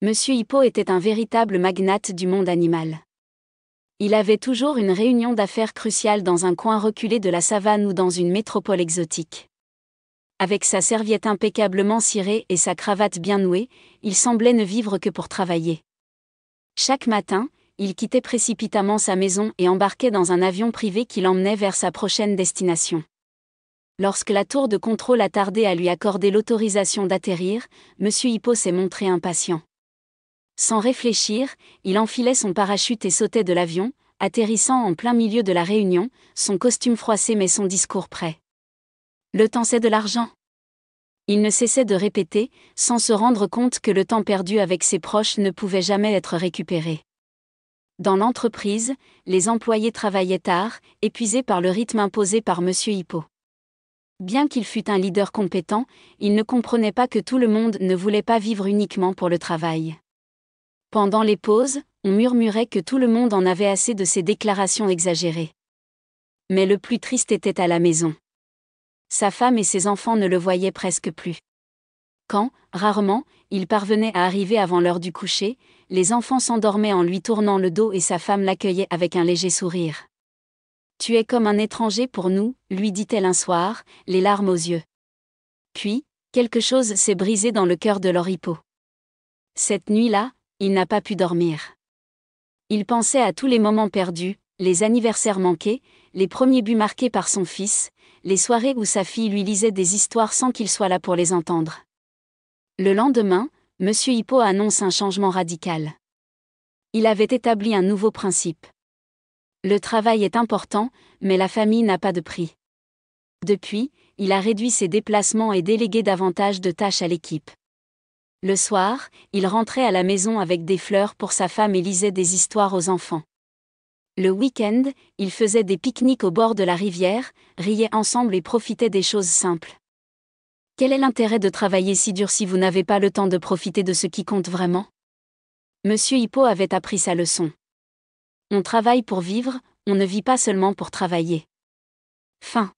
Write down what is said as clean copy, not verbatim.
Monsieur Hippo était un véritable magnate du monde animal. Il avait toujours une réunion d'affaires cruciale dans un coin reculé de la savane ou dans une métropole exotique. Avec sa serviette impeccablement cirée et sa cravate bien nouée, il semblait ne vivre que pour travailler. Chaque matin, il quittait précipitamment sa maison et embarquait dans un avion privé qui l'emmenait vers sa prochaine destination. Lorsque la tour de contrôle a tardé à lui accorder l'autorisation d'atterrir, Monsieur Hippo s'est montré impatient. Sans réfléchir, il enfilait son parachute et sautait de l'avion, atterrissant en plein milieu de la réunion, son costume froissé mais son discours prêt. Le temps c'est de l'argent. Il ne cessait de répéter, sans se rendre compte que le temps perdu avec ses proches ne pouvait jamais être récupéré. Dans l'entreprise, les employés travaillaient tard, épuisés par le rythme imposé par Monsieur Hippo. Bien qu'il fût un leader compétent, il ne comprenait pas que tout le monde ne voulait pas vivre uniquement pour le travail. Pendant les pauses, on murmurait que tout le monde en avait assez de ces déclarations exagérées. Mais le plus triste était à la maison. Sa femme et ses enfants ne le voyaient presque plus. Quand, rarement, il parvenait à arriver avant l'heure du coucher, les enfants s'endormaient en lui tournant le dos et sa femme l'accueillait avec un léger sourire. « Tu es comme un étranger pour nous », lui dit-elle un soir, les larmes aux yeux. Puis, quelque chose s'est brisé dans le cœur de leur Hippo. Cette nuit-là, il n'a pas pu dormir. Il pensait à tous les moments perdus, les anniversaires manqués, les premiers buts marqués par son fils, les soirées où sa fille lui lisait des histoires sans qu'il soit là pour les entendre. Le lendemain, Monsieur Hippo annonce un changement radical. Il avait établi un nouveau principe. Le travail est important, mais la famille n'a pas de prix. Depuis, il a réduit ses déplacements et délégué davantage de tâches à l'équipe. Le soir, il rentrait à la maison avec des fleurs pour sa femme et lisait des histoires aux enfants. Le week-end, il faisait des pique-niques au bord de la rivière, riait ensemble et profitait des choses simples. Quel est l'intérêt de travailler si dur si vous n'avez pas le temps de profiter de ce qui compte vraiment ? Monsieur Hippo avait appris sa leçon. On travaille pour vivre, on ne vit pas seulement pour travailler. Fin.